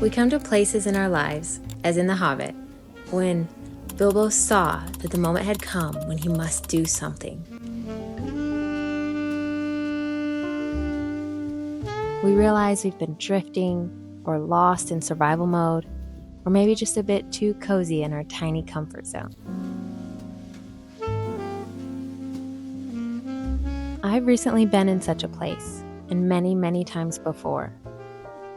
We come to places in our lives, as in The Hobbit, when Bilbo saw that the moment had come when he must do something. We realize we've been drifting or lost in survival mode, or maybe just a bit too cozy in our tiny comfort zone. I've recently been in such a place, and many, many times before.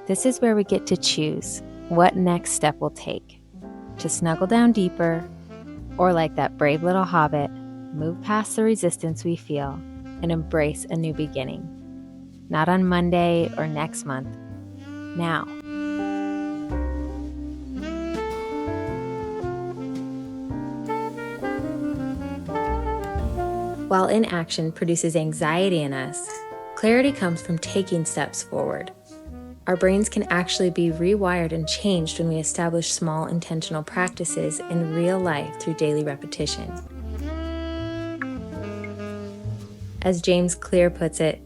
This is where we get to choose what next step we'll take, to snuggle down deeper, or like that brave little hobbit, move past the resistance we feel and embrace a new beginning. Not on Monday or next month, now. While inaction produces anxiety in us, clarity comes from taking steps forward. Our brains can actually be rewired and changed when we establish small intentional practices in real life through daily repetition. As James Clear puts it,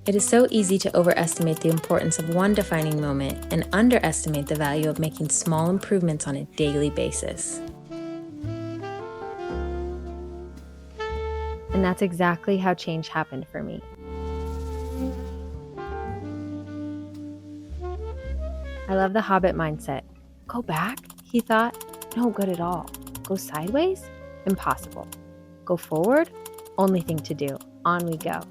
it is so easy to overestimate the importance of one defining moment and underestimate the value of making small improvements on a daily basis. And that's exactly how change happened for me. I love the Hobbit mindset. Go back, he thought. No good at all. Go sideways? Impossible. Go forward? Only thing to do. On we go.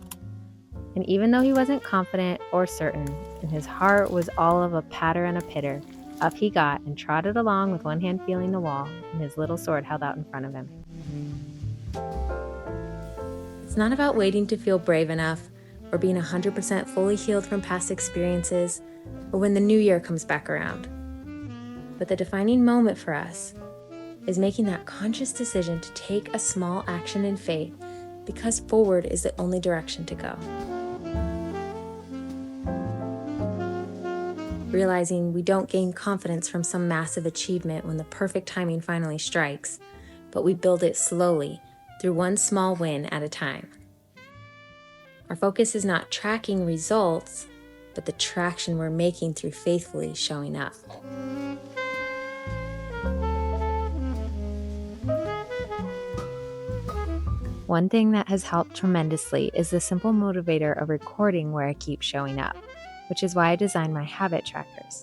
And even though he wasn't confident or certain, and his heart was all of a patter and a pitter, up he got and trotted along with one hand feeling the wall and his little sword held out in front of him. It's not about waiting to feel brave enough or being 100% fully healed from past experiences or when the new year comes back around. But the defining moment for us is making that conscious decision to take a small action in faith because forward is the only direction to go. Realizing we don't gain confidence from some massive achievement when the perfect timing finally strikes, but we build it slowly through one small win at a time. Our focus is not tracking results, but the traction we're making through faithfully showing up. One thing that has helped tremendously is the simple motivator of recording where I keep showing up, which is why I designed my habit trackers.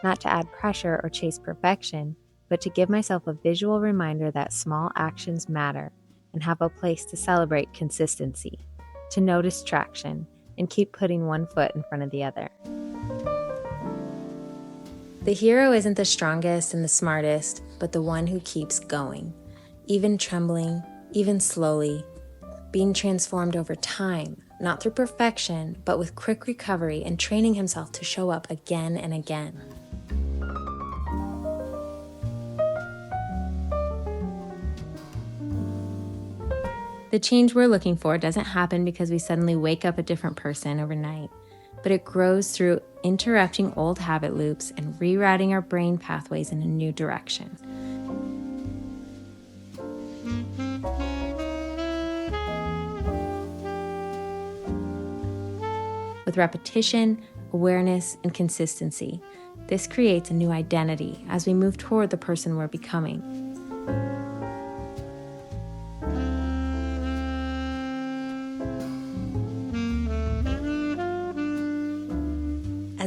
Not to add pressure or chase perfection, but to give myself a visual reminder that small actions matter and have a place to celebrate consistency, to notice traction, and keep putting one foot in front of the other. The hero isn't the strongest and the smartest, but the one who keeps going, even trembling, even slowly, being transformed over time, not through perfection, but with quick recovery and training himself to show up again and again. The change we're looking for doesn't happen because we suddenly wake up a different person overnight, but it grows through interrupting old habit loops and rerouting our brain pathways in a new direction. With repetition, awareness, and consistency, this creates a new identity as we move toward the person we're becoming.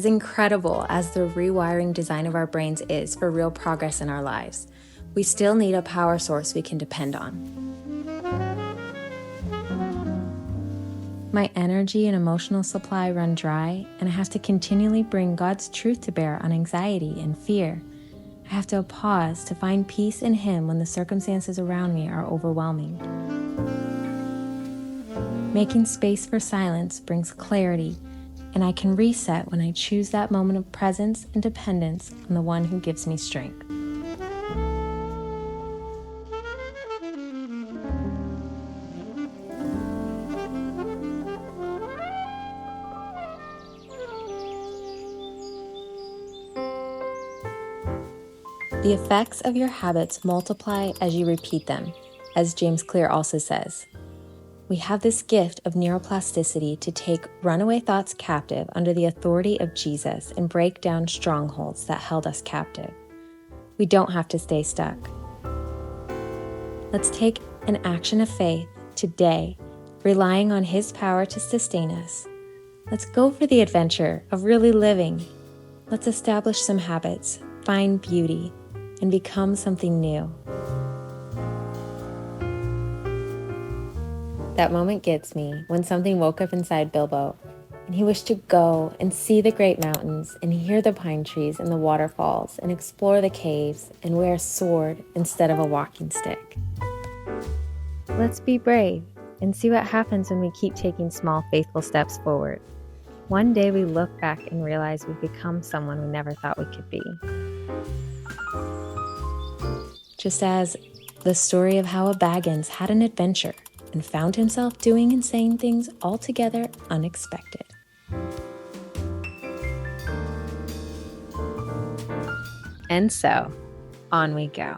As incredible as the rewiring design of our brains is for real progress in our lives, we still need a power source we can depend on. My energy and emotional supply run dry, and I have to continually bring God's truth to bear on anxiety and fear. I have to pause to find peace in Him when the circumstances around me are overwhelming. Making space for silence brings clarity, and I can reset when I choose that moment of presence and dependence on the one who gives me strength. The effects of your habits multiply as you repeat them, as James Clear also says. We have this gift of neuroplasticity to take runaway thoughts captive under the authority of Jesus and break down strongholds that held us captive. We don't have to stay stuck. Let's take an action of faith today, relying on His power to sustain us. Let's go for the adventure of really living. Let's establish some habits, find beauty, and become something new. That moment gets me when something woke up inside Bilbo, and he wished to go and see the great mountains and hear the pine trees and the waterfalls and explore the caves and wear a sword instead of a walking stick. Let's be brave and see what happens when we keep taking small, faithful steps forward. One day we look back and realize we've become someone we never thought we could be. Just as the story of how a Baggins had an adventure and found himself doing and saying things altogether unexpected. And so, on we go.